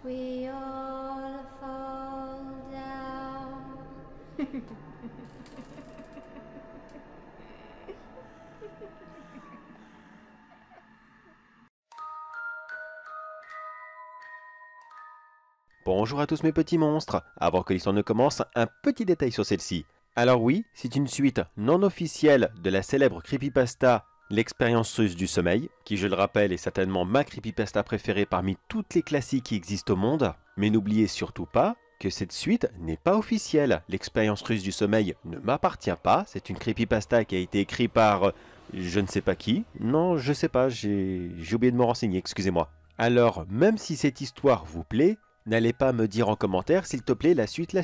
We all fall down. Bonjour à tous mes petits monstres. Avant que l'histoire ne commence, un petit détail sur celle-ci. Alors oui, c'est une suite non officielle de la célèbre creepypasta L'expérience russe du sommeil, qui je le rappelle est certainement ma creepypasta préférée parmi toutes les classiques qui existent au monde. Mais n'oubliez surtout pas que cette suite n'est pas officielle. L'expérience russe du sommeil ne m'appartient pas. C'est une creepypasta qui a été écrite par je ne sais pas qui. Non, je sais pas, j'ai oublié de me renseigner, excusez-moi. Alors, même si cette histoire vous plaît, n'allez pas me dire en commentaire, s'il te plaît, la suite.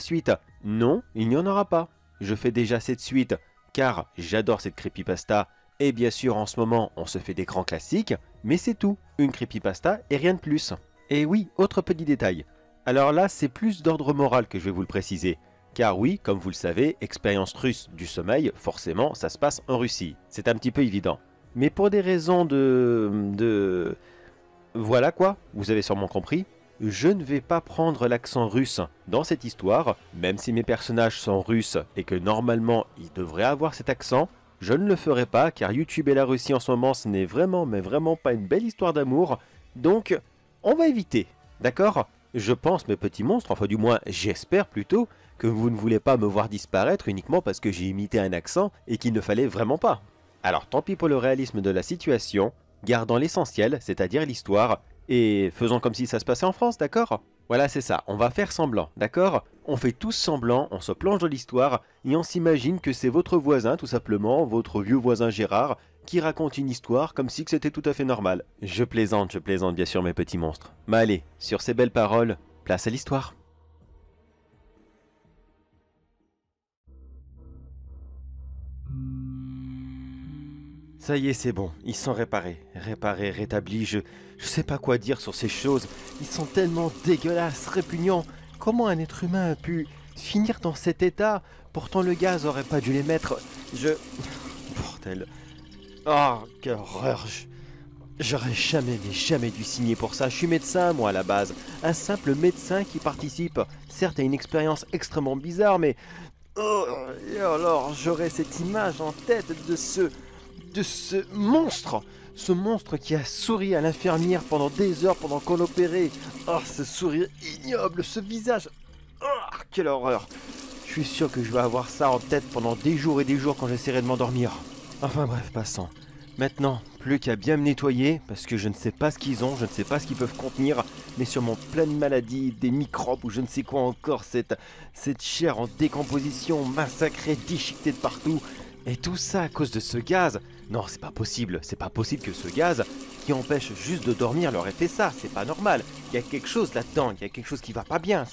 Non, il n'y en aura pas. Je fais déjà cette suite, car j'adore cette creepypasta. Et bien sûr, en ce moment, on se fait des grands classiques, mais c'est tout. Une creepypasta et rien de plus. Et oui, autre petit détail. Alors là, c'est plus d'ordre moral que je vais vous le préciser. Car oui, comme vous le savez, expérience russe du sommeil, forcément, ça se passe en Russie. C'est un petit peu évident. Mais pour des raisons Voilà quoi, vous avez sûrement compris. Je ne vais pas prendre l'accent russe dans cette histoire, même si mes personnages sont russes et que normalement ils devraient avoir cet accent, je ne le ferai pas car YouTube et la Russie en ce moment ce n'est vraiment mais vraiment pas une belle histoire d'amour, donc on va éviter, d'accord? Je pense mes petits monstres, enfin du moins j'espère plutôt, que vous ne voulez pas me voir disparaître uniquement parce que j'ai imité un accent et qu'il ne fallait vraiment pas. Alors tant pis pour le réalisme de la situation, gardons l'essentiel, c'est-à-dire l'histoire, et faisons comme si ça se passait en France, d'accord? Voilà, c'est ça, on va faire semblant, d'accord? On fait tous semblant, on se plonge dans l'histoire, et on s'imagine que c'est votre voisin, tout simplement, votre vieux voisin Gérard, qui raconte une histoire comme si c'était tout à fait normal. Je plaisante bien sûr mes petits monstres. Mais allez, sur ces belles paroles, place à l'histoire. Ça y est, c'est bon, ils sont réparés, rétablis, je sais pas quoi dire sur ces choses, ils sont tellement dégueulasses, répugnants. Comment un être humain a pu finir dans cet état? Pourtant le gaz aurait pas dû les mettre, Bordel. Oh, quelle horreur, j'aurais jamais, mais jamais dû signer pour ça, je suis médecin moi à la base, un simple médecin qui participe, certes à une expérience extrêmement bizarre, mais... Oh, et alors j'aurais cette image en tête de ce monstre, ce monstre qui a souri à l'infirmière pendant des heures pendant qu'on l'opérait. Oh, ce sourire ignoble, ce visage. Oh, quelle horreur. Je suis sûr que je vais avoir ça en tête pendant des jours et des jours quand j'essaierai de m'endormir. Enfin bref, passons. Maintenant, plus qu'à bien me nettoyer, parce que je ne sais pas ce qu'ils ont, je ne sais pas ce qu'ils peuvent contenir, mais sûrement plein de maladies, des microbes ou je ne sais quoi encore, cette chair en décomposition, massacrée, déchiquetée de partout. Et tout ça à cause de ce gaz. Non, c'est pas possible que ce gaz, qui empêche juste de dormir, leur ait fait ça, c'est pas normal. Il y a quelque chose là-dedans, il y a quelque chose qui va pas bien,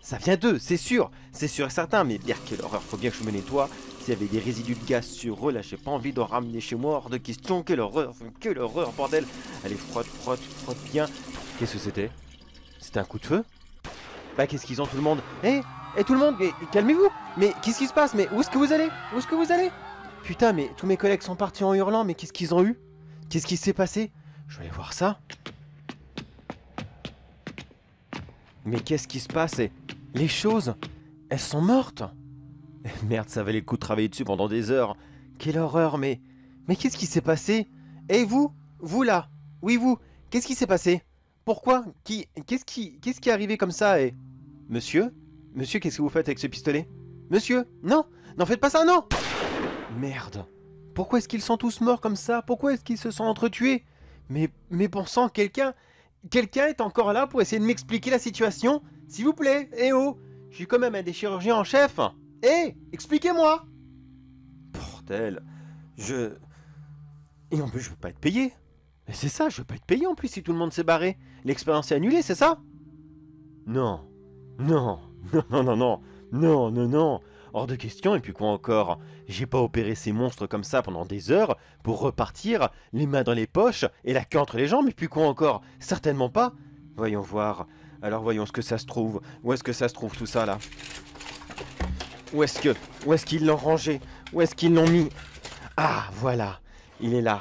ça vient d'eux, c'est sûr et certain, mais bien quelle horreur, faut bien que je me nettoie. S'il y avait des résidus de gaz sur eux, là j'ai pas envie d'en ramener chez moi, hors de question, quelle horreur, bordel. Allez, frotte bien. Qu'est-ce que c'était? C'était un coup de feu? Bah qu'est-ce qu'ils ont tout le monde? Tout le monde, mais calmez-vous. Mais qu'est-ce qui se passe? Mais où est-ce que vous allez? Putain, mais tous mes collègues sont partis en hurlant, mais qu'est-ce qu'ils ont eu? Qu'est-ce qui s'est passé? Je vais aller voir ça. Mais qu'est-ce qui se passe? Les choses, elles sont mortes. Merde, ça valait le coup de travailler dessus pendant des heures. Quelle horreur, mais qu'est-ce qui s'est passé? Vous? Vous là? Oui, vous? Qu'est-ce qui s'est passé? Pourquoi? Qu'est-ce qui est arrivé comme ça? Monsieur? Monsieur, qu'est-ce que vous faites avec ce pistolet? Monsieur? Non! N'en faites pas ça, non! Merde. Pourquoi est-ce qu'ils sont tous morts comme ça? Pourquoi est-ce qu'ils se sont entretués? Mais bon sang, quelqu'un est encore là pour essayer de m'expliquer la situation? S'il vous plaît, oh! Je suis quand même un des chirurgiens en chef! Expliquez-moi! Bordel, Et en plus, je veux pas être payé. Mais c'est ça, je veux pas être payé en plus si tout le monde s'est barré. L'expérience est annulée, c'est ça? Non. Non. Hors de question, et puis quoi encore? J'ai pas opéré ces monstres comme ça pendant des heures pour repartir, les mains dans les poches et la queue entre les jambes, et puis quoi encore? Certainement pas. Voyons voir. Alors voyons ce que ça se trouve. Où est-ce que ça se trouve tout ça là? Où est-ce qu'ils l'ont rangé? Où est-ce qu'ils l'ont mis? Ah, voilà. Il est là.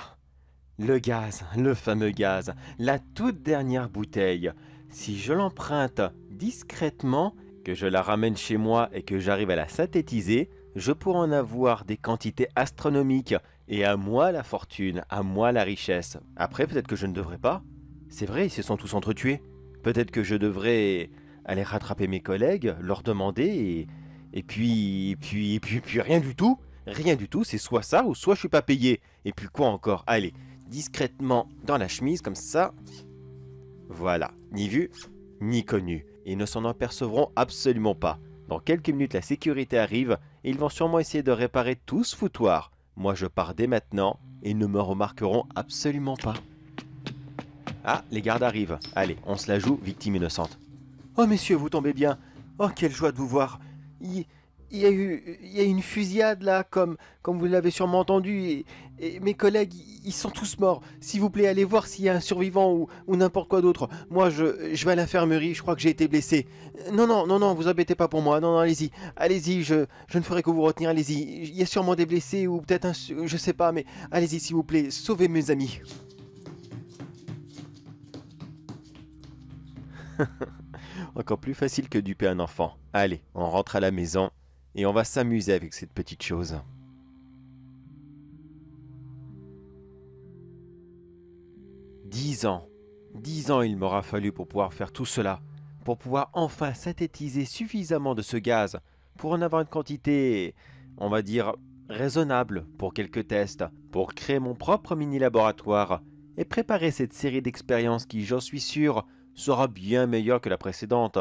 Le gaz, le fameux gaz. La toute dernière bouteille. si je l'emprunte discrètement, que je la ramène chez moi et que j'arrive à la synthétiser, je pourrais en avoir des quantités astronomiques. Et à moi la fortune, à moi la richesse. Après, peut-être que je ne devrais pas. C'est vrai, ils se sont tous entretués. Peut-être que je devrais aller rattraper mes collègues, leur demander et puis rien du tout. Rien du tout, c'est soit ça ou soit je suis pas payé. Et puis quoi encore? Allez, discrètement dans la chemise comme ça. Voilà, ni vu, ni connu. Ils ne s'en apercevront absolument pas. Dans quelques minutes, la sécurité arrive et ils vont sûrement essayer de réparer tout ce foutoir. Moi, je pars dès maintenant et ils ne me remarqueront absolument pas. Ah, les gardes arrivent. Allez, on se la joue, victime innocente. Oh, messieurs, vous tombez bien. Oh, quelle joie de vous voir. Il y a eu une fusillade là, comme vous l'avez sûrement entendu, et mes collègues, ils sont tous morts. S'il vous plaît, allez voir s'il y a un survivant ou n'importe quoi d'autre. Moi, je vais à l'infirmerie, je crois que j'ai été blessé. Non, vous embêtez pas pour moi. Non, allez-y, allez-y, je ne ferai que vous retenir, allez-y. Il y a sûrement des blessés ou peut-être je sais pas, mais allez-y, s'il vous plaît, sauvez mes amis. Encore plus facile que duper un enfant. Allez, on rentre à la maison. Et on va s'amuser avec cette petite chose. 10 ans. 10 ans il m'aura fallu pour pouvoir faire tout cela. Pour pouvoir enfin synthétiser suffisamment de ce gaz. Pour en avoir une quantité, on va dire, raisonnable pour quelques tests. Pour créer mon propre mini-laboratoire. Et préparer cette série d'expériences qui, j'en suis sûr, sera bien meilleure que la précédente.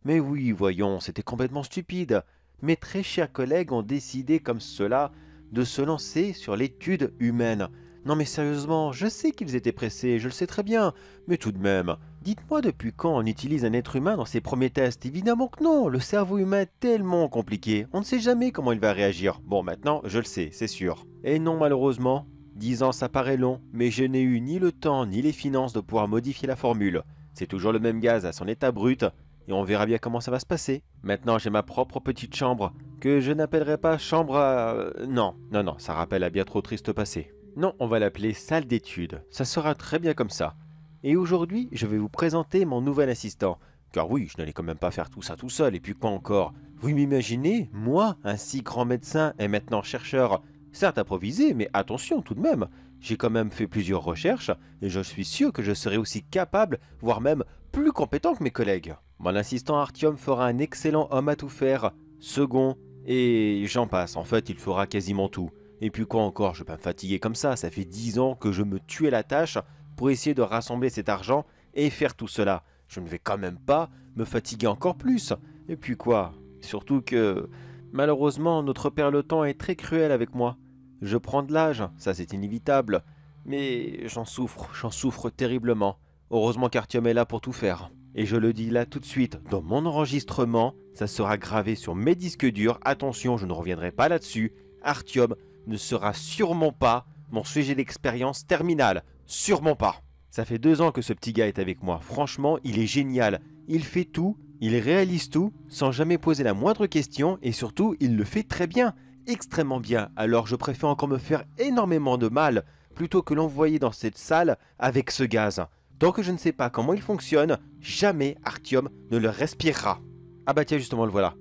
Mais oui, voyons, c'était complètement stupide. Mes très chers collègues ont décidé comme cela de se lancer sur l'étude humaine. Non mais sérieusement, je sais qu'ils étaient pressés, je le sais très bien, mais tout de même, dites-moi depuis quand on utilise un être humain dans ses premiers tests? Évidemment que non, le cerveau humain est tellement compliqué, on ne sait jamais comment il va réagir. Bon maintenant, je le sais, c'est sûr. Et non malheureusement, 10 ans ça paraît long, mais je n'ai eu ni le temps ni les finances de pouvoir modifier la formule. C'est toujours le même gaz à son état brut, et on verra bien comment ça va se passer. Maintenant, j'ai ma propre petite chambre, que je n'appellerai pas chambre à... Non, ça rappelle un bien trop triste passé. Non, on va l'appeler salle d'études. Ça sera très bien comme ça. Et aujourd'hui, je vais vous présenter mon nouvel assistant. Car oui, je n'allais quand même pas faire tout ça tout seul, et puis quoi encore? Vous m'imaginez, moi, un si grand médecin et maintenant chercheur, certes improvisé, mais attention tout de même, j'ai quand même fait plusieurs recherches, et je suis sûr que je serai aussi capable, voire même plus compétent que mes collègues. Mon assistant Artyom fera un excellent homme à tout faire, second, et j'en passe, en fait il fera quasiment tout. Et puis quoi encore, je vais pas me fatiguer comme ça fait 10 ans que je me tuais la tâche pour essayer de rassembler cet argent et faire tout cela. Je ne vais quand même pas me fatiguer encore plus. Et puis quoi? Surtout que, malheureusement, notre père le temps est très cruel avec moi. Je prends de l'âge, ça c'est inévitable, mais j'en souffre terriblement. Heureusement qu'Artyom est là pour tout faire. Et je le dis là tout de suite, dans mon enregistrement, ça sera gravé sur mes disques durs. Attention, je ne reviendrai pas là-dessus. Artyom ne sera sûrement pas mon sujet d'expérience terminale. Sûrement pas. Ça fait 2 ans que ce petit gars est avec moi. Franchement, il est génial. Il fait tout, il réalise tout, sans jamais poser la moindre question. Et surtout, il le fait très bien. Extrêmement bien. Alors je préfère encore me faire énormément de mal, plutôt que l'envoyer dans cette salle avec ce gaz. Tant que je ne sais pas comment il fonctionne, jamais Artyom ne le respirera. Ah bah tiens, justement, le voilà.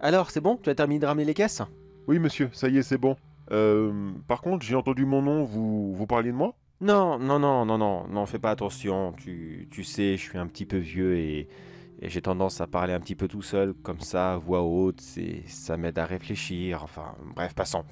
Alors, c'est bon? Tu as terminé de ramener les caisses? Oui, monsieur, ça y est, c'est bon. Par contre, j'ai entendu mon nom, vous parliez de moi? Non, fais pas attention. Tu sais, je suis un petit peu vieux et j'ai tendance à parler un petit peu tout seul, comme ça, voix haute, ça m'aide à réfléchir. Enfin, bref, passons.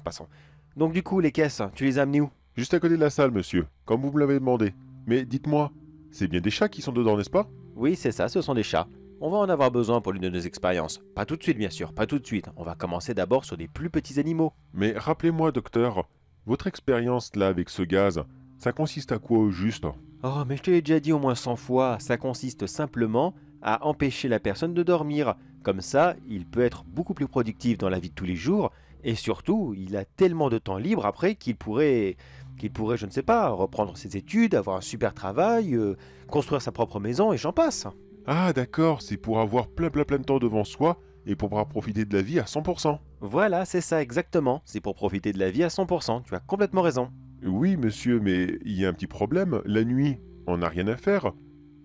Donc du coup, les caisses, tu les as amenées où? Juste à côté de la salle, monsieur, comme vous me l'avez demandé. Mais dites-moi, c'est bien des chats qui sont dedans, n'est-ce pas? Oui, c'est ça, ce sont des chats. On va en avoir besoin pour l'une de nos expériences. Pas tout de suite, bien sûr, pas tout de suite. On va commencer d'abord sur des plus petits animaux. Mais rappelez-moi, docteur, votre expérience là avec ce gaz, ça consiste à quoi au juste? Oh, mais je te l'ai déjà dit au moins 100 fois, ça consiste simplement à empêcher la personne de dormir. Comme ça, il peut être beaucoup plus productif dans la vie de tous les jours, et surtout, il a tellement de temps libre après qu'il pourrait, je ne sais pas, reprendre ses études, avoir un super travail, construire sa propre maison, et j'en passe. Ah d'accord, c'est pour avoir plein de temps devant soi et pour pouvoir profiter de la vie à 100%. Voilà, c'est ça exactement, c'est pour profiter de la vie à 100%, tu as complètement raison. Oui, monsieur, mais il y a un petit problème. La nuit, on n'a rien à faire.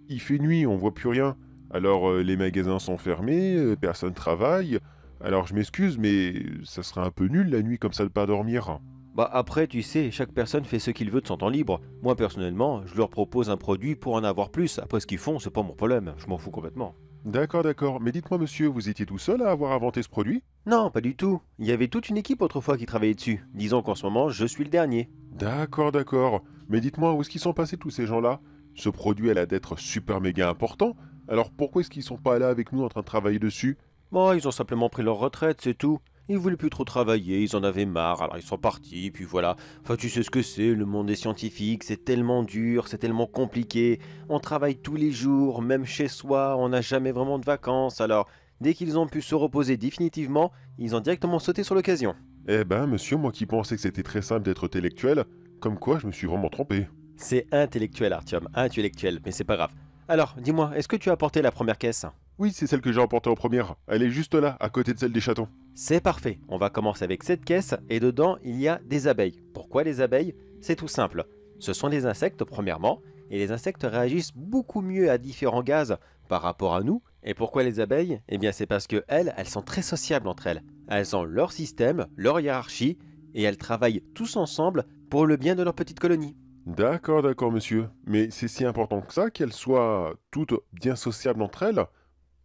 il fait nuit, on voit plus rien. Alors les magasins sont fermés, personne travaille. Alors je m'excuse, mais ça serait un peu nul la nuit comme ça de pas dormir. Bah après, tu sais, chaque personne fait ce qu'il veut de son temps libre. Moi personnellement, je leur propose un produit pour en avoir plus. Après ce qu'ils font, c'est pas mon problème, je m'en fous complètement. D'accord, d'accord. Mais dites-moi, monsieur, vous étiez tout seul à avoir inventé ce produit? Non, pas du tout. Il y avait toute une équipe autrefois qui travaillait dessus. Disons qu'en ce moment, je suis le dernier. D'accord, d'accord. Mais dites-moi, où est-ce qu'ils sont passés tous ces gens-là? Ce produit a l'air d'être super méga important. Alors pourquoi est-ce qu'ils sont pas là avec nous en train de travailler dessus? Bon, ils ont simplement pris leur retraite, c'est tout. Ils voulaient plus trop travailler, ils en avaient marre, alors ils sont partis, puis voilà. Enfin, tu sais ce que c'est, le monde des scientifiques, c'est tellement dur, c'est tellement compliqué. On travaille tous les jours, même chez soi, on n'a jamais vraiment de vacances, alors dès qu'ils ont pu se reposer définitivement, ils ont directement sauté sur l'occasion. Eh ben, monsieur, moi qui pensais que c'était très simple d'être intellectuel, comme quoi je me suis vraiment trompé. C'est intellectuel, Artyom, intellectuel, mais c'est pas grave. Alors, dis-moi, est-ce que tu as apporté la première caisse? Oui, c'est celle que j'ai emportée en première. Elle est juste là, à côté de celle des chatons. C'est parfait, on va commencer avec cette caisse et dedans il y a des abeilles. Pourquoi les abeilles? C'est tout simple. Ce sont des insectes premièrement et les insectes réagissent beaucoup mieux à différents gaz par rapport à nous. Et pourquoi les abeilles? Eh bien c'est parce que elles sont très sociables entre elles. Elles ont leur système, leur hiérarchie et elles travaillent tous ensemble pour le bien de leur petite colonie. D'accord, d'accord, monsieur. Mais c'est si important que ça qu'elles soient toutes bien sociables entre elles?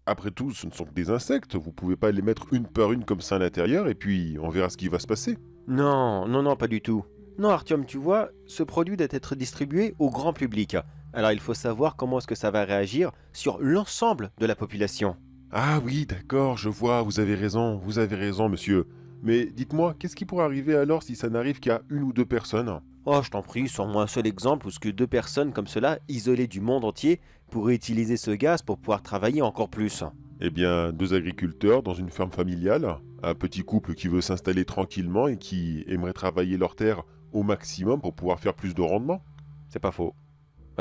Après tout, ce ne sont que des insectes, vous pouvez pas les mettre une par une comme ça à l'intérieur et puis on verra ce qui va se passer. Non, non, non, pas du tout. Non, Artyom, tu vois, ce produit doit être distribué au grand public. Alors il faut savoir comment est-ce que ça va réagir sur l'ensemble de la population. Ah oui, d'accord, je vois, vous avez raison, monsieur. Mais dites-moi, qu'est-ce qui pourrait arriver alors si ça n'arrive qu'à une ou deux personnes? Oh, je t'en prie, sors-moi un seul exemple où ce que deux personnes comme cela, isolées du monde entier, pourraient utiliser ce gaz pour pouvoir travailler encore plus. Eh bien, deux agriculteurs dans une ferme familiale, un petit couple qui veut s'installer tranquillement et qui aimerait travailler leur terre au maximum pour pouvoir faire plus de rendement. C'est pas faux.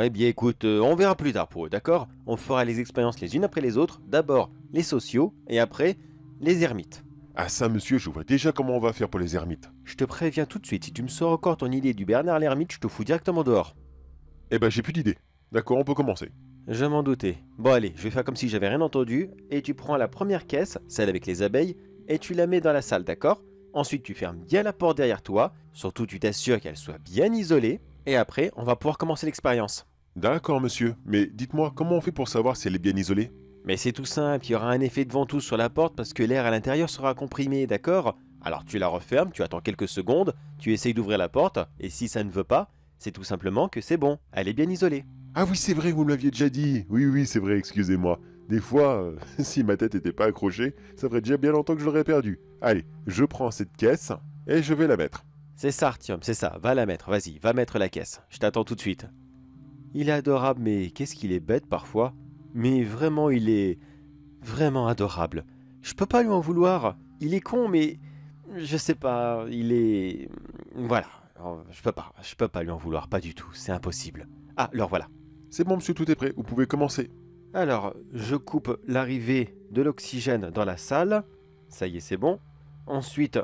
Eh bien écoute, on verra plus tard pour eux, d'accord? On fera les expériences les unes après les autres, d'abord les sociaux et après les ermites. Ah ça, monsieur, je vois déjà comment on va faire pour les ermites. Je te préviens tout de suite, si tu me sors encore ton idée du Bernard l'ermite, je te fous directement dehors. Eh ben, j'ai plus d'idée. D'accord, on peut commencer. Je m'en doutais. Bon allez, je vais faire comme si j'avais rien entendu, et tu prends la première caisse, celle avec les abeilles, et tu la mets dans la salle, d'accord? Ensuite tu fermes bien la porte derrière toi, surtout tu t'assures qu'elle soit bien isolée, et après on va pouvoir commencer l'expérience. D'accord, monsieur, mais dites-moi, comment on fait pour savoir si elle est bien isolée? Mais c'est tout simple, il y aura un effet de ventouse sur la porte parce que l'air à l'intérieur sera comprimé, d'accord? Alors tu la refermes, tu attends quelques secondes, tu essayes d'ouvrir la porte, et si ça ne veut pas, c'est tout simplement que c'est bon, elle est bien isolée. Ah oui, c'est vrai, vous me l'aviez déjà dit. Oui, oui, c'est vrai, excusez-moi. Des fois, si ma tête n'était pas accrochée, ça ferait déjà bien longtemps que je l'aurais perdue. Allez, je prends cette caisse et je vais la mettre. C'est ça Artyom, c'est ça, va la mettre, vas-y, va mettre la caisse, je t'attends tout de suite. Il est adorable, mais qu'est-ce qu'il est bête parfois. Mais vraiment, il est vraiment adorable. Je peux pas lui en vouloir. Il est con, mais je sais pas, il est... Voilà, je peux pas lui en vouloir, pas du tout, c'est impossible. Ah, alors voilà. C'est bon, monsieur, tout est prêt, vous pouvez commencer. Alors, je coupe l'arrivée de l'oxygène dans la salle. Ça y est, c'est bon. Ensuite,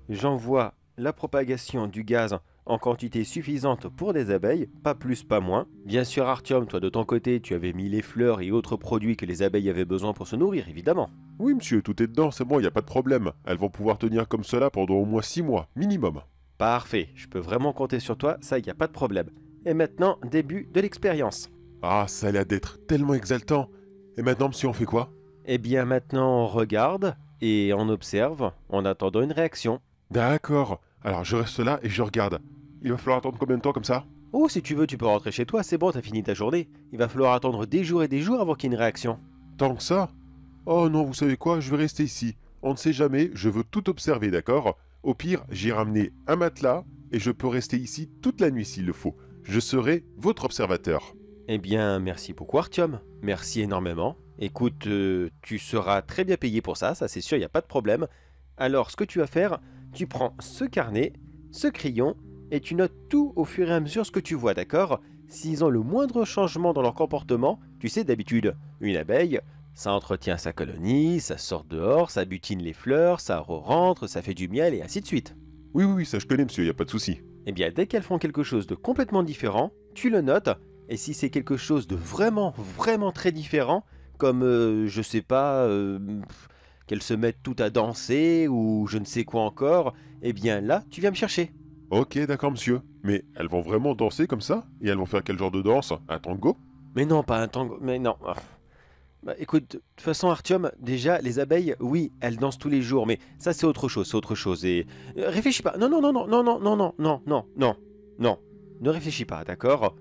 j'envoie la propagation du gaz en quantité suffisante pour des abeilles, pas plus, pas moins. Bien sûr, Artyom, toi de ton côté, tu avais mis les fleurs et autres produits que les abeilles avaient besoin pour se nourrir, évidemment. Oui, monsieur, tout est dedans, c'est bon, il n'y a pas de problème. Elles vont pouvoir tenir comme cela pendant au moins 6 mois, minimum. Parfait, je peux vraiment compter sur toi, ça y a pas de problème. Et maintenant, début de l'expérience. Ah, ça a l'air d'être tellement exaltant. Et maintenant, monsieur, on fait quoi? Eh bien maintenant, on regarde et on observe en attendant une réaction. D'accord, alors je reste là et je regarde. Il va falloir attendre combien de temps comme ça? Oh, si tu veux, tu peux rentrer chez toi, c'est bon, t'as fini ta journée. Il va falloir attendre des jours et des jours avant qu'il y ait une réaction. Tant que ça? Oh non, vous savez quoi, je vais rester ici. On ne sait jamais, je veux tout observer, d'accord? Au pire, j'ai ramené un matelas et je peux rester ici toute la nuit s'il le faut. Je serai votre observateur. Eh bien, merci beaucoup Artyom, merci énormément. Écoute, tu seras très bien payé pour ça, ça c'est sûr, il n'y a pas de problème. Alors, ce que tu vas faire, tu prends ce carnet, ce crayon, et tu notes tout au fur et à mesure ce que tu vois, d'accord? S'ils ont le moindre changement dans leur comportement, tu sais d'habitude, une abeille, ça entretient sa colonie, ça sort dehors, ça butine les fleurs, ça re-rentre, ça fait du miel et ainsi de suite. Oui, oui, oui, ça je connais, monsieur, il n'y a pas de souci. Eh bien, dès qu'elles font quelque chose de complètement différent, tu le notes, Et si c'est quelque chose de vraiment, vraiment très différent, comme, je sais pas, qu'elles se mettent toutes à danser ou je ne sais quoi encore, eh bien là, tu viens me chercher. Ok, d'accord, monsieur. Mais elles vont vraiment danser comme ça? Et elles vont faire quel genre de danse? Un tango? Mais non, pas un tango, mais non. Ah. Bah écoute, de toute façon Artyom, déjà les abeilles, oui, elles dansent tous les jours, mais ça c'est autre chose, c'est autre chose. Et réfléchis pas. Non, non, non, non, non, non, non, non, non, non, non, non. Ne réfléchis pas, d'accord?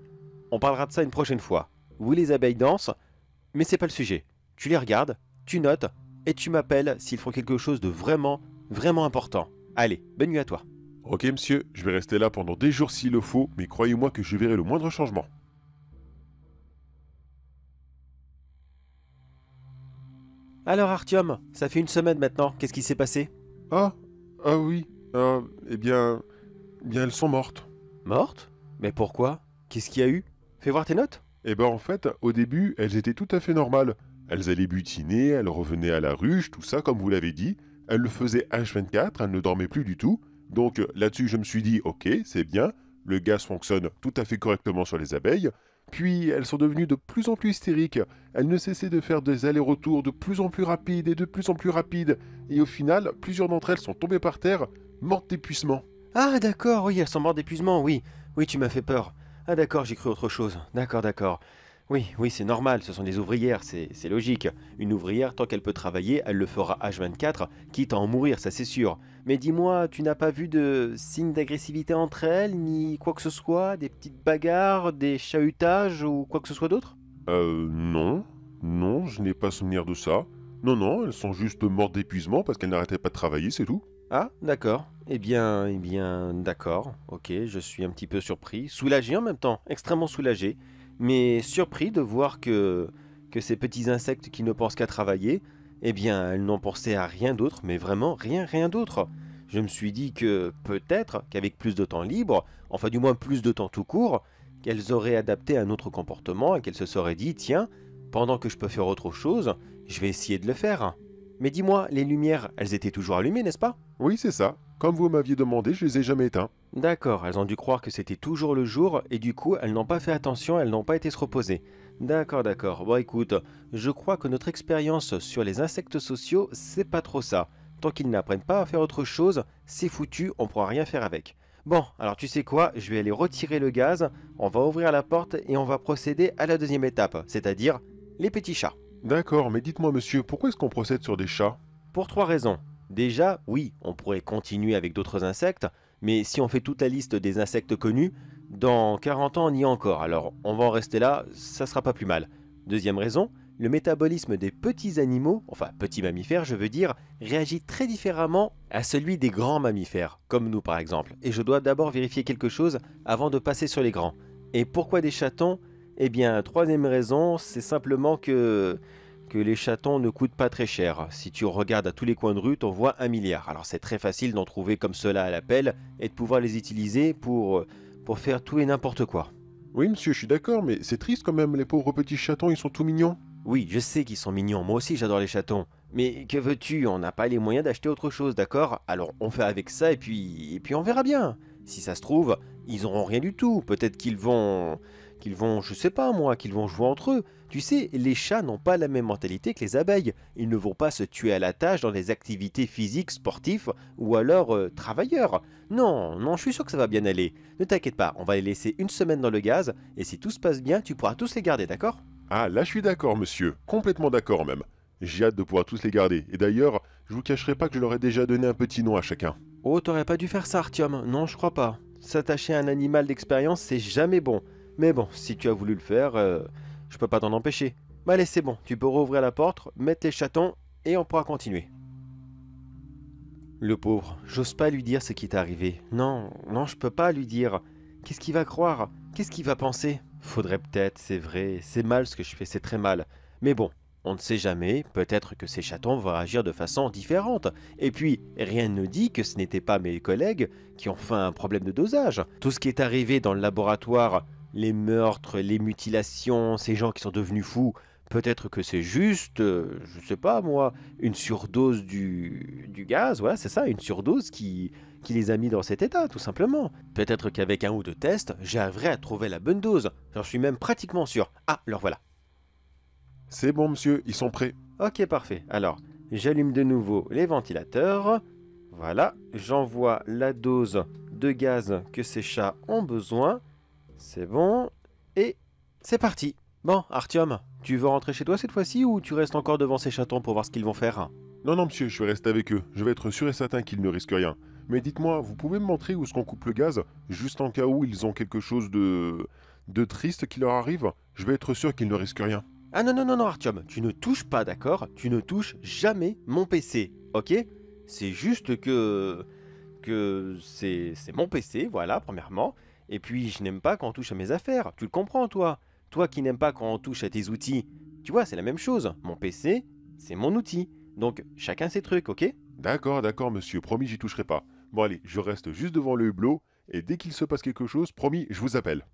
On parlera de ça une prochaine fois. Oui, les abeilles dansent, mais c'est pas le sujet. Tu les regardes, tu notes, et tu m'appelles s'il faut quelque chose de vraiment, vraiment important. Allez, bonne nuit à toi. Ok, monsieur, je vais rester là pendant des jours s'il le faut, mais croyez-moi que je verrai le moindre changement. Alors Artyom, ça fait une semaine maintenant, qu'est-ce qui s'est passé? Ah, ah oui, eh bien, elles sont mortes. Morte? Mais pourquoi? Qu'est-ce qu'il y a eu? Fais voir tes notes. Eh ben en fait, au début, elles étaient tout à fait normales. Elles allaient butiner, elles revenaient à la ruche, tout ça comme vous l'avez dit. Elles le faisaient H24, elles ne dormaient plus du tout. Donc là-dessus, je me suis dit, ok, c'est bien, le gaz fonctionne tout à fait correctement sur les abeilles. Puis elles sont devenues de plus en plus hystériques. Elles ne cessaient de faire des allers-retours de plus en plus rapides et de plus en plus rapides. Et au final, plusieurs d'entre elles sont tombées par terre, mortes d'épuisement. Ah d'accord, oui, elles sont mortes d'épuisement, oui. Oui, tu m'as fait peur. Ah d'accord, j'ai cru autre chose. D'accord, d'accord. Oui, oui, c'est normal, ce sont des ouvrières, c'est logique. Une ouvrière, tant qu'elle peut travailler, elle le fera H24, quitte à en mourir, ça c'est sûr. Mais dis-moi, tu n'as pas vu de signes d'agressivité entre elles, ni quoi que ce soit, des petites bagarres, des chahutages ou quoi que ce soit d'autre? Non. Non, je n'ai pas souvenir de ça. Non, non, elles sont juste mortes d'épuisement parce qu'elles n'arrêtaient pas de travailler, c'est tout. Ah, d'accord. Eh bien, d'accord. Ok, je suis un petit peu surpris, soulagé en même temps, extrêmement soulagé, mais surpris de voir que ces petits insectes qui ne pensent qu'à travailler, eh bien, elles n'ont pensé à rien d'autre, mais vraiment rien, rien d'autre. Je me suis dit que peut-être qu'avec plus de temps libre, enfin du moins plus de temps tout court, qu'elles auraient adapté un autre comportement et qu'elles se seraient dit, tiens, pendant que je peux faire autre chose, je vais essayer de le faire. Mais dis-moi, les lumières, elles étaient toujours allumées, n'est-ce pas? Oui, c'est ça. Comme vous m'aviez demandé, je les ai jamais éteints. D'accord, elles ont dû croire que c'était toujours le jour et du coup elles n'ont pas fait attention, elles n'ont pas été se reposer. D'accord, d'accord. Bon écoute, je crois que notre expérience sur les insectes sociaux, c'est pas trop ça. Tant qu'ils n'apprennent pas à faire autre chose, c'est foutu, on pourra rien faire avec. Bon, alors tu sais quoi, je vais aller retirer le gaz, on va ouvrir la porte et on va procéder à la deuxième étape, c'est-à-dire les petits chats. D'accord, mais dites-moi, monsieur, pourquoi est-ce qu'on procède sur des chats? Pour trois raisons. Déjà, oui, on pourrait continuer avec d'autres insectes, mais si on fait toute la liste des insectes connus, dans 40 ans on y est encore, alors on va en rester là, ça sera pas plus mal. Deuxième raison, le métabolisme des petits animaux, enfin petits mammifères je veux dire, réagit très différemment à celui des grands mammifères, comme nous par exemple, et je dois d'abord vérifier quelque chose avant de passer sur les grands. Et pourquoi des chatons? Eh bien, troisième raison, c'est simplement que les chatons ne coûtent pas très cher. Si tu regardes à tous les coins de rue, t'en vois 1 milliard. Alors c'est très facile d'en trouver comme cela à l'appel et de pouvoir les utiliser pour faire tout et n'importe quoi. Oui, monsieur, je suis d'accord, mais c'est triste quand même, les pauvres petits chatons, ils sont tout mignons. Oui, je sais qu'ils sont mignons, moi aussi j'adore les chatons. Mais que veux-tu, on n'a pas les moyens d'acheter autre chose, d'accord? Alors on fait avec ça et puis on verra bien. Si ça se trouve, ils auront rien du tout. Peut-être qu'ils vont, je sais pas moi, qu'ils vont jouer entre eux. Tu sais, les chats n'ont pas la même mentalité que les abeilles. Ils ne vont pas se tuer à la tâche dans les activités physiques, sportives ou alors travailleurs. Non, non, je suis sûr que ça va bien aller. Ne t'inquiète pas, on va les laisser une semaine dans le gaz et si tout se passe bien, tu pourras tous les garder, d'accord? Ah, là je suis d'accord, monsieur, complètement d'accord même. J'ai hâte de pouvoir tous les garder, et d'ailleurs, je vous cacherai pas que je leur ai déjà donné un petit nom à chacun. Oh, t'aurais pas dû faire ça, Artyom. Non, je crois pas. S'attacher à un animal d'expérience, c'est jamais bon. Mais bon, si tu as voulu le faire, je peux pas t'en empêcher. Bah allez, c'est bon, tu peux rouvrir la porte, mettre les chatons, et on pourra continuer. Le pauvre, j'ose pas lui dire ce qui est arrivé. Non, non, je peux pas lui dire. Qu'est-ce qu'il va croire? Qu'est-ce qu'il va penser? Faudrait peut-être, c'est vrai, c'est mal ce que je fais, c'est très mal. Mais bon, on ne sait jamais, peut-être que ces chatons vont agir de façon différente. Et puis, rien ne dit que ce n'étaient pas mes collègues qui ont fait un problème de dosage. Tout ce qui est arrivé dans le laboratoire, les meurtres, les mutilations, ces gens qui sont devenus fous, Peut-être que c'est juste, je sais pas moi, une surdose du gaz, voilà, c'est ça, une surdose qui les a mis dans cet état, tout simplement. Peut-être qu'avec un ou deux tests, j'arriverai à trouver la bonne dose. J'en suis même pratiquement sûr. Ah, alors voilà. C'est bon, monsieur, ils sont prêts. Ok, parfait. Alors, j'allume de nouveau les ventilateurs. Voilà, j'envoie la dose de gaz que ces chats ont besoin. C'est bon. Et c'est parti. Bon, Artyom, tu veux rentrer chez toi cette fois-ci ou tu restes encore devant ces chatons pour voir ce qu'ils vont faire? Non, non, monsieur, je vais rester avec eux. Je vais être sûr et certain qu'ils ne risquent rien. Mais dites-moi, vous pouvez me montrer où est-ce qu'on coupe le gaz, juste en cas où ils ont quelque chose de triste qui leur arrive? Je vais être sûr qu'ils ne risquent rien. Ah non, non, non, non, Artyom, tu ne touches pas, d'accord? Tu ne touches jamais mon PC, ok? C'est juste que c'est mon PC, voilà, premièrement. Et puis, je n'aime pas quand on touche à mes affaires. Tu le comprends, toi? Toi qui n'aimes pas quand on touche à tes outils. Tu vois, c'est la même chose. Mon PC, c'est mon outil. Donc, chacun ses trucs, ok? D'accord, d'accord, monsieur, promis, j'y toucherai pas. Bon, allez, je reste juste devant le hublot, et dès qu'il se passe quelque chose, promis, je vous appelle.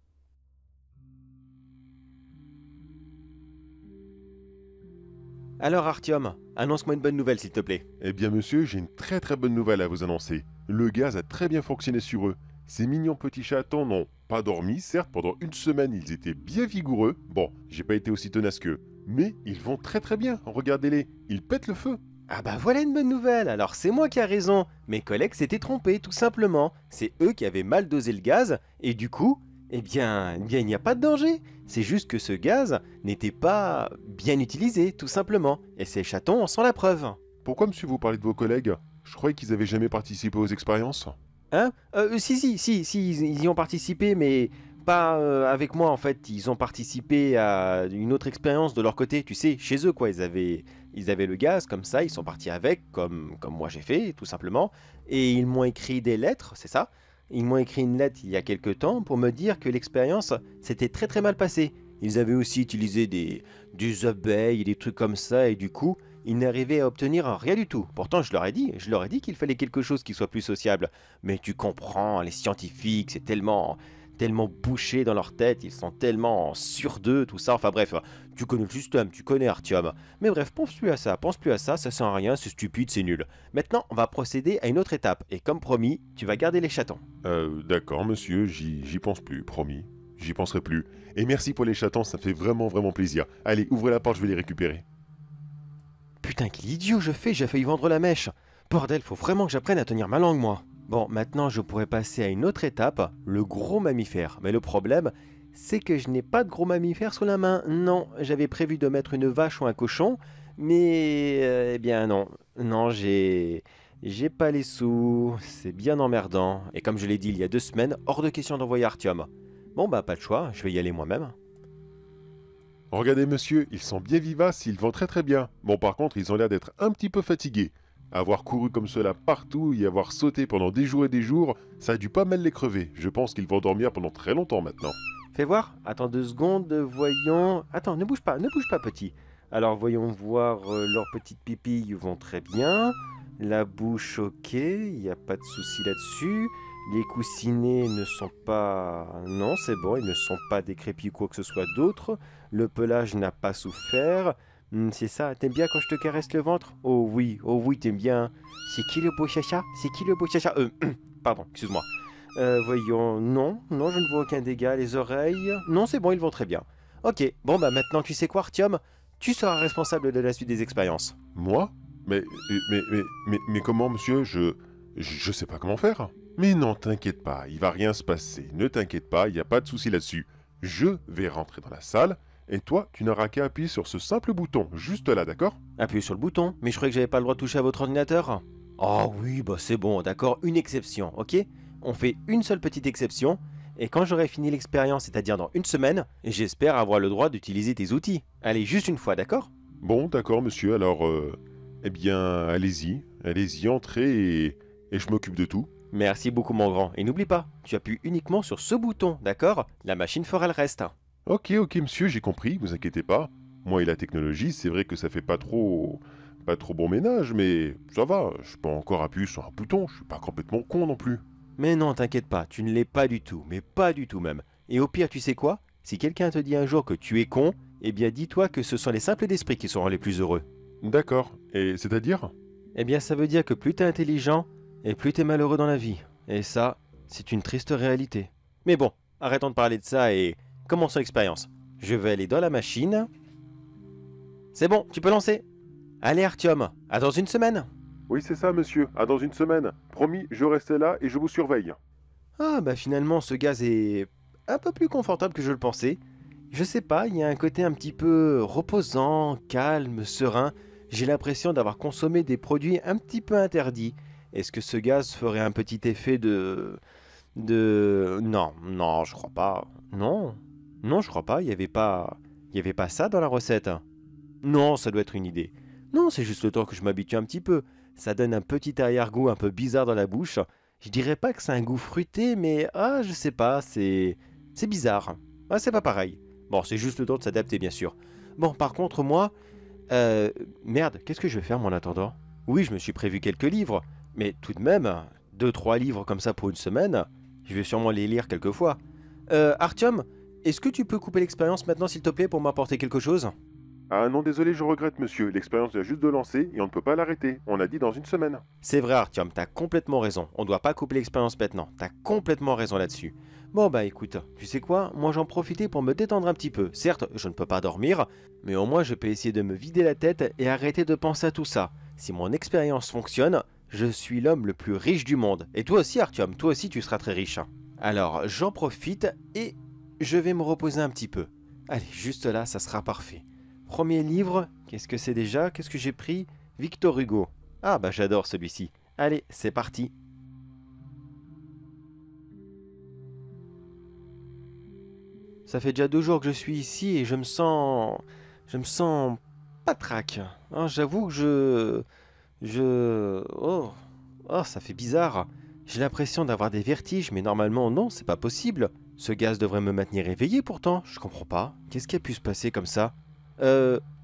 Alors, Artyom, annonce-moi une bonne nouvelle, s'il te plaît. Eh bien, monsieur, j'ai une très très bonne nouvelle à vous annoncer. Le gaz a très bien fonctionné sur eux. Ces mignons petits chatons n'ont pas dormi, certes, pendant une semaine, ils étaient bien vigoureux. Bon, j'ai pas été aussi tenace qu'eux. Mais ils vont très très bien, regardez-les, ils pètent le feu. Ah bah voilà une bonne nouvelle, alors c'est moi qui a raison. Mes collègues s'étaient trompés, tout simplement. C'est eux qui avaient mal dosé le gaz, et du coup, il n'y a pas de danger. C'est juste que ce gaz n'était pas bien utilisé, tout simplement. Et ces chatons en sont la preuve. Pourquoi, monsieur, vous parlez de vos collègues? Je croyais qu'ils avaient jamais participé aux expériences. Hein si, ils y ont participé, mais pas avec moi en fait. Ils ont participé à une autre expérience de leur côté, tu sais, chez eux quoi. Ils avaient le gaz, comme ça, ils sont partis avec, comme moi j'ai fait, tout simplement. Et ils m'ont écrit des lettres, c'est ça. Ils m'ont écrit une lettre il y a quelque temps pour me dire que l'expérience s'était très très mal passée. Ils avaient aussi utilisé des abeilles et des trucs comme ça, et du coup, ils n'arrivaient à obtenir rien du tout. Pourtant, je leur ai dit qu'il fallait quelque chose qui soit plus sociable. Mais tu comprends, les scientifiques, c'est tellement bouché dans leur tête, ils sont tellement sûrs d'eux, tout ça. Enfin bref, tu connais le système, tu connais Artyom. Mais bref, pense plus à ça sert à rien, c'est stupide, c'est nul. Maintenant, on va procéder à une autre étape. Et comme promis, tu vas garder les chatons. D'accord, monsieur, j'y pense plus, promis. J'y penserai plus. Et merci pour les chatons, ça fait vraiment vraiment plaisir. Allez, ouvrez la porte, je vais les récupérer. Putain, quel idiot je fais, j'ai failli vendre la mèche. Bordel, faut vraiment que j'apprenne à tenir ma langue, moi. Bon, maintenant je pourrais passer à une autre étape, le gros mammifère. Mais le problème, c'est que je n'ai pas de gros mammifère sous la main. Non, j'avais prévu de mettre une vache ou un cochon, mais eh bien non. Non, j'ai pas les sous. C'est bien emmerdant. Et comme je l'ai dit il y a 2 semaines, hors de question d'envoyer Artyom. Bon bah pas de choix, je vais y aller moi-même. Regardez, monsieur, ils sont bien vivaces, ils vont très très bien. Bon, par contre, ils ont l'air d'être un petit peu fatigués. Avoir couru comme cela partout et avoir sauté pendant des jours et des jours, ça a dû pas mal les crever. Je pense qu'ils vont dormir pendant très longtemps maintenant. Fais voir, attends 2 secondes, voyons... Attends, ne bouge pas, petit. Alors voyons voir, leurs petites pipilles vont très bien. La bouche, ok, il n'y a pas de souci là-dessus. Les coussinets ne sont pas... Non, c'est bon, ils ne sont pas décrépits ou quoi que ce soit d'autre. Le pelage n'a pas souffert. C'est ça, t'aimes bien quand je te caresse le ventre? Oh oui, t'aimes bien. C'est qui le beau chacha? Pardon, excuse-moi. Voyons, non, je ne vois aucun dégât. Les oreilles... Non, c'est bon, ils vont très bien. Ok, bon bah maintenant tu sais quoi, Artyom? Tu seras responsable de la suite des expériences. Moi? Mais comment, monsieur? Je sais pas comment faire. Mais non, t'inquiète pas, il va rien se passer. Ne t'inquiète pas, il n'y a pas de souci là-dessus. Je vais rentrer dans la salle, et toi, tu n'auras qu'à appuyer sur ce simple bouton, juste là, d'accord? Appuyez sur le bouton, mais je croyais que j'avais pas le droit de toucher à votre ordinateur. Oh oui, bah c'est bon, d'accord, une exception, ok? On fait une seule petite exception, et quand j'aurai fini l'expérience, c'est-à-dire dans 1 semaine, j'espère avoir le droit d'utiliser tes outils. Allez, juste une fois, d'accord? Bon, d'accord, monsieur, alors, eh bien, allez-y, entrez, et je m'occupe de tout. Merci beaucoup mon grand, et n'oublie pas, tu appuies uniquement sur ce bouton, d'accord? La machine fera le reste. Ok, monsieur, j'ai compris, vous inquiétez pas. Moi et la technologie, c'est vrai que ça fait pas trop bon ménage, mais ça va, je peux encore appuyer sur un bouton, je suis pas complètement con non plus. Mais non, t'inquiète pas, tu ne l'es pas du tout, mais pas du tout même. Et au pire, tu sais quoi? Si quelqu'un te dit un jour que tu es con, Eh bien, dis-toi que ce sont les simples d'esprit qui seront les plus heureux. D'accord. Et c'est-à-dire? Eh bien, ça veut dire que plus t'es intelligent, et plus t'es malheureux dans la vie. Et ça, c'est une triste réalité. Mais bon, arrêtons de parler de ça et commençons l'expérience. Je vais aller dans la machine. C'est bon, tu peux lancer. Allez Artyom, à dans une semaine. Oui, c'est ça, monsieur. À dans une semaine. Promis, je reste là et je vous surveille. Ah bah finalement ce gaz est un peu plus confortable que je le pensais. Je sais pas, il y a un côté un petit peu reposant, calme, serein. J'ai l'impression d'avoir consommé des produits un petit peu interdits. Est-ce que ce gaz ferait un petit effet de... Non, non, je crois pas. Non, non, je crois pas, il y avait pas... Il y avait pas ça dans la recette. Non, ça doit être une idée. Non, c'est juste le temps que je m'habitue un petit peu. Ça donne un petit arrière-goût un peu bizarre dans la bouche. Je dirais pas que c'est un goût fruité, mais ah, je sais pas, c'est bizarre. Ah, c'est pas pareil. Bon, c'est juste le temps de s'adapter, bien sûr. Bon, par contre, moi... merde, qu'est-ce que je vais faire, moi, en attendant? Oui, je me suis prévu quelques livres, mais tout de même, 2-3 livres comme ça pour une semaine, je vais sûrement les lire quelques fois. Artyom, est-ce que tu peux couper l'expérience maintenant, s'il te plaît, pour m'apporter quelque chose? Ah non, désolé, je regrette, monsieur. L'expérience vient juste de lancer et on ne peut pas l'arrêter. On a dit dans une semaine. C'est vrai, Artyom, t'as complètement raison. On doit pas couper l'expérience maintenant. T'as complètement raison là-dessus. Bon bah écoute, tu sais quoi? Moi j'en profitais pour me détendre un petit peu. Certes, je ne peux pas dormir, mais au moins je peux essayer de me vider la tête et arrêter de penser à tout ça. Si mon expérience fonctionne, je suis l'homme le plus riche du monde. Et toi aussi, Artyom, toi aussi tu seras très riche. Alors j'en profite et je vais me reposer un petit peu. Allez, juste là, ça sera parfait. Premier livre, qu'est-ce que c'est déjà? Qu'est-ce que j'ai pris? Victor Hugo. Ah bah j'adore celui-ci. Allez, c'est parti. Ça fait déjà 2 jours que je suis ici et je me sens patraque. Hein, j'avoue que oh, ça fait bizarre. J'ai l'impression d'avoir des vertiges, mais normalement non, c'est pas possible. Ce gaz devrait me maintenir éveillé pourtant, je comprends pas. Qu'est-ce qui a pu se passer comme ça?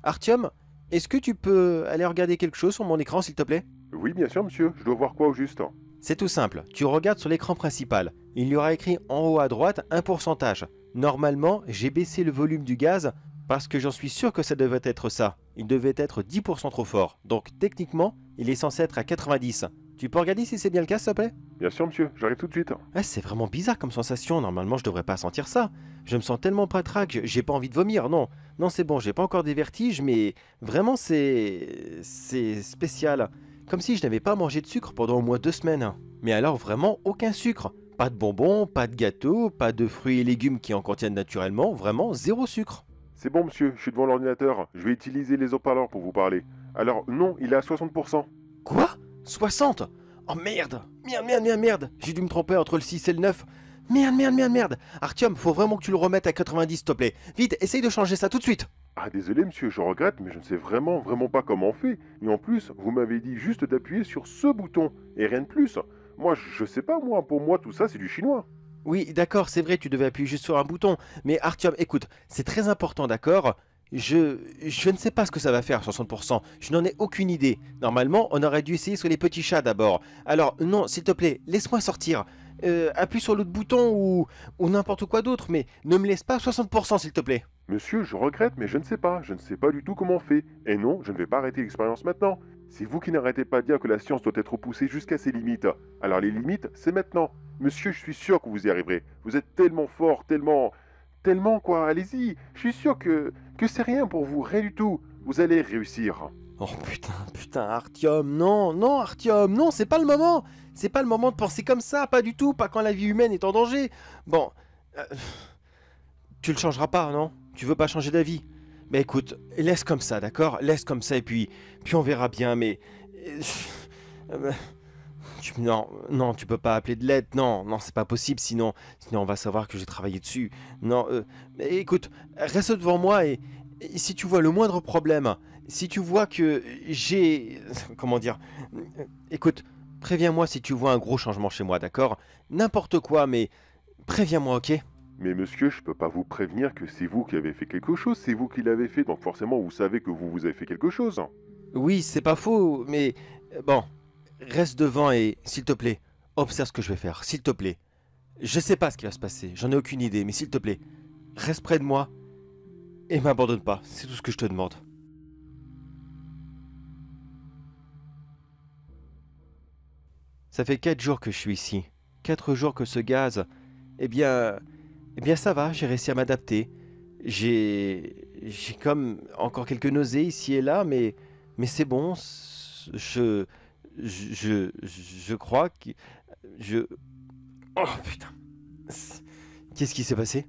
Artyom, est-ce que tu peux aller regarder quelque chose sur mon écran s'il te plaît? Oui, bien sûr, monsieur. Je dois voir quoi au juste? C'est tout simple, tu regardes sur l'écran principal. Il y aura écrit en haut à droite un pourcentage. Normalement, j'ai baissé le volume du gaz parce que j'en suis sûr que ça devait être ça. Il devait être 10% trop fort. Donc techniquement, il est censé être à 90. Tu peux regarder si c'est bien le cas, s'il te plaît? Bien sûr, monsieur. J'arrive tout de suite. Ah, c'est vraiment bizarre comme sensation. Normalement, je devrais pas sentir ça. Je me sens tellement patraque, j'ai pas envie de vomir. Non, non, c'est bon, j'ai pas encore des vertiges, mais vraiment, c'est spécial. Comme si je n'avais pas mangé de sucre pendant au moins 2 semaines. Mais alors vraiment aucun sucre. Pas de bonbons, pas de gâteaux, pas de fruits et légumes qui en contiennent naturellement. Vraiment 0 sucre. C'est bon, monsieur. Je suis devant l'ordinateur. Je vais utiliser les haut-parleurs pour vous parler. Alors, non, il est à 60%. Quoi? 60? Oh merde! Merde, merde, merde, merde! J'ai dû me tromper entre le 6 et le 9. Merde, merde, merde, merde! Artyom, faut vraiment que tu le remettes à 90, s'il te plaît. Vite, essaye de changer ça tout de suite! Ah, désolé, monsieur, je regrette, mais je ne sais vraiment pas comment on fait. Et en plus, vous m'avez dit juste d'appuyer sur ce bouton, et rien de plus. Moi, je sais pas, moi, pour moi, tout ça, c'est du chinois. Oui, d'accord, c'est vrai, tu devais appuyer juste sur un bouton. Mais Artyom, écoute, c'est très important, d'accord? Je ne sais pas ce que ça va faire, 60%. Je n'en ai aucune idée. Normalement, on aurait dû essayer sur les petits chats d'abord. Alors, non, s'il te plaît, laisse-moi sortir. Appuie sur l'autre bouton ou n'importe quoi d'autre, mais ne me laisse pas 60%, s'il te plaît. Monsieur, je regrette, mais je ne sais pas. Je ne sais pas du tout comment on fait. Et non, je ne vais pas arrêter l'expérience maintenant. C'est vous qui n'arrêtez pas de dire que la science doit être poussée jusqu'à ses limites. Alors les limites, c'est maintenant. Monsieur, je suis sûr que vous y arriverez. Vous êtes tellement fort, tellement quoi. Allez-y. Je suis sûr que c'est rien pour vous, rien du tout. Vous allez réussir. Oh putain, Artyom, non, non, Artyom, non, c'est pas le moment. C'est pas le moment de penser comme ça, pas du tout, pas quand la vie humaine est en danger. Bon, tu le changeras pas, non? Tu veux pas changer d'avis? Mais écoute, laisse comme ça, d'accord? Laisse comme ça et puis on verra bien, mais... non, tu peux pas appeler de l'aide, non, c'est pas possible, sinon on va savoir que j'ai travaillé dessus. Non, mais écoute, reste devant moi et si tu vois le moindre problème, si tu vois que j'ai... Comment dire? Écoute, préviens-moi si tu vois un gros changement chez moi, d'accord? N'importe quoi, mais préviens-moi, ok? Mais monsieur, je peux pas vous prévenir que c'est vous qui avez fait quelque chose, c'est vous qui l'avez fait, donc forcément vous savez que vous avez fait quelque chose. Oui, c'est pas faux, mais... Bon, reste devant et, s'il te plaît, observe ce que je vais faire, s'il te plaît. Je sais pas ce qui va se passer, j'en ai aucune idée, mais s'il te plaît, reste près de moi et m'abandonne pas, c'est tout ce que je te demande. Ça fait 4 jours que je suis ici. 4 jours que ce gaz... Eh bien... Eh bien ça va, j'ai réussi à m'adapter. J'ai comme encore quelques nausées ici et là, mais c'est bon. Je crois que... Je... Oh putain. Qu'est-ce qui s'est passé?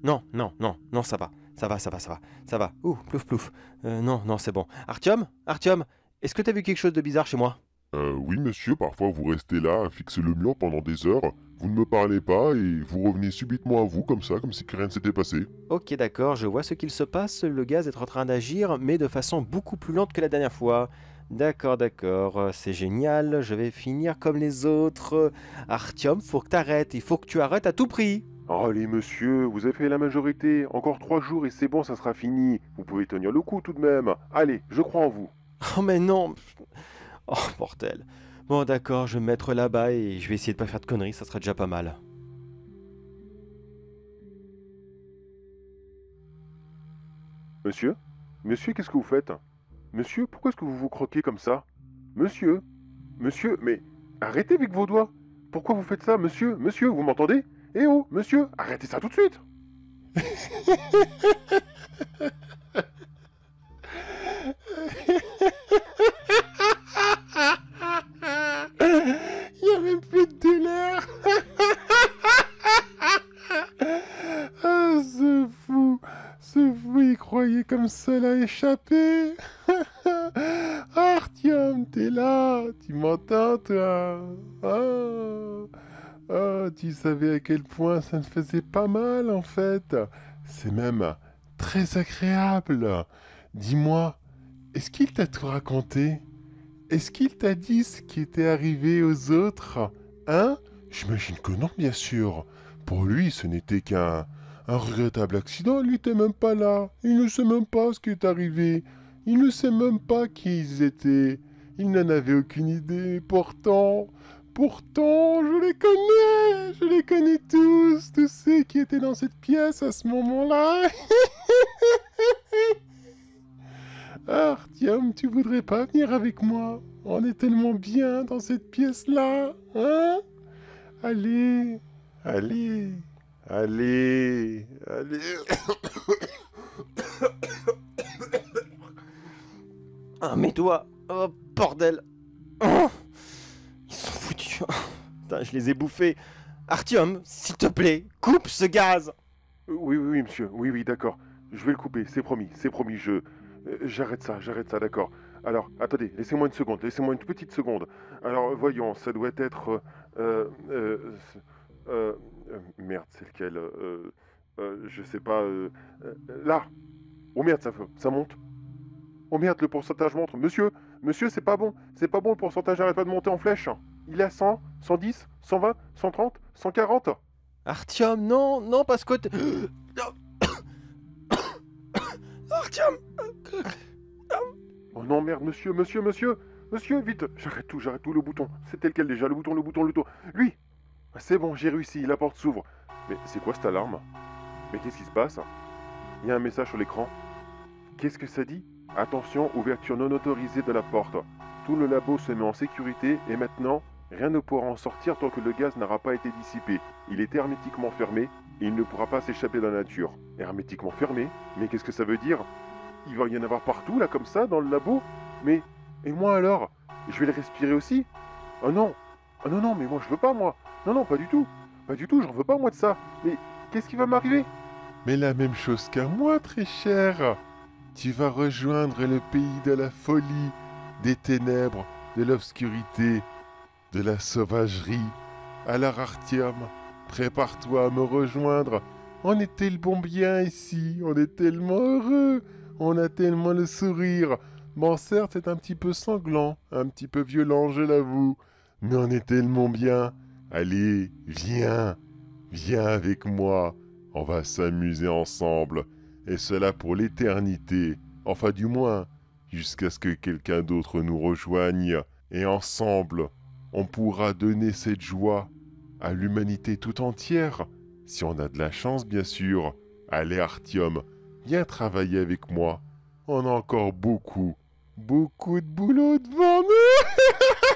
Non, non, non, non, ça va. Ça va, ça va, ça va. Ça va. Ouh, plouf, plouf. Non, non, c'est bon. Artyom? Artyom, est-ce que t'as vu quelque chose de bizarre chez moi? Oui, monsieur, parfois vous restez là, à fixer le mur pendant des heures, vous ne me parlez pas et vous revenez subitement à vous comme ça, comme si rien ne s'était passé. Ok, d'accord, je vois ce qu'il se passe. Le gaz est en train d'agir, mais de façon beaucoup plus lente que la dernière fois. D'accord, d'accord, c'est génial. Je vais finir comme les autres. Artyom, faut que t'arrêtes. Il faut que tu arrêtes à tout prix. Oh, allez, monsieur, vous avez fait la majorité, encore 3 jours et c'est bon, ça sera fini. Vous pouvez tenir le coup tout de même. Allez, je crois en vous. Oh, mais non. Oh, bordel. Bon, d'accord, je vais me mettre là-bas et je vais essayer de pas faire de conneries, ça sera déjà pas mal. Monsieur? Monsieur, qu'est-ce que vous faites? Monsieur, pourquoi est-ce que vous vous croquez comme ça? Monsieur? Monsieur, mais arrêtez avec vos doigts. Pourquoi vous faites ça, monsieur? Monsieur, vous m'entendez? Eh oh, monsieur, arrêtez ça tout de suite. Il n'y a même plus de douleur. Ah, ce fou, il croyait comme cela échapper. Artyom, t'es là, tu m'entends, toi? Tu savais à quel point ça me faisait pas mal, en fait. C'est même très agréable. Dis-moi, est-ce qu'il t'a tout raconté? Est-ce qu'il t'a dit ce qui était arrivé aux autres? Hein? J'imagine que non, bien sûr. Pour lui, ce n'était qu'un regrettable accident. Il n'était même pas là. Il ne sait même pas ce qui est arrivé. Il ne sait même pas qui ils étaient. Il n'en avait aucune idée. Pourtant, je les connais tous ceux qui étaient dans cette pièce à ce moment-là. Artyom, tu voudrais pas venir avec moi? On est tellement bien dans cette pièce-là, hein? Allez, allez, allez, allez. Ah, mes doigts. Oh, bordel. Oh, ils sont foutus. Putain, je les ai bouffés. Artyom, s'il te plaît, coupe ce gaz. Oui, monsieur. Oui, d'accord. Je vais le couper, c'est promis, j'arrête ça, d'accord. Alors, attendez, laissez-moi une petite seconde. Alors, voyons, ça doit être... merde, c'est lequel je sais pas... là. Oh merde, ça monte. Oh merde, le pourcentage monte. Monsieur, c'est pas bon. C'est pas bon, le pourcentage n'arrête pas de monter en flèche. Il est à 100, 110, 120, 130, 140. Artyom, non, non, parce que... Artyom. Oh non, merde, monsieur, vite. J'arrête tout, le bouton. C'était lequel déjà? Le bouton. Lui. C'est bon, j'ai réussi, la porte s'ouvre. Mais c'est quoi cette alarme? Mais qu'est-ce qui se passe? Il y a un message sur l'écran. Qu'est-ce que ça dit? Attention, ouverture non autorisée de la porte. Tout le labo se met en sécurité et maintenant, rien ne pourra en sortir tant que le gaz n'aura pas été dissipé. Il est hermétiquement fermé et il ne pourra pas s'échapper dans la nature. Hermétiquement fermé? Mais qu'est-ce que ça veut dire? Il va y en avoir partout, là, comme ça, dans le labo? Mais, et moi alors? Je vais le respirer aussi? Oh non! Oh non, mais moi je veux pas, moi! Non, pas du tout! Pas du tout, j'en veux pas, moi, de ça! Mais qu'est-ce qui va m'arriver? Mais la même chose qu'à moi, très cher! Tu vas rejoindre le pays de la folie, des ténèbres, de l'obscurité, de la sauvagerie. Alors Artyom, prépare-toi à me rejoindre. On est tellement bien ici, on est tellement heureux, on a tellement le sourire. Bon, certes, c'est un petit peu sanglant, un petit peu violent, je l'avoue, mais on est tellement bien. Allez, viens avec moi, on va s'amuser ensemble, et cela pour l'éternité, enfin du moins, jusqu'à ce que quelqu'un d'autre nous rejoigne, et ensemble, on pourra donner cette joie à l'humanité tout entière, si on a de la chance bien sûr. Allez Artyom, viens travailler avec moi. On a encore beaucoup de boulot devant nous.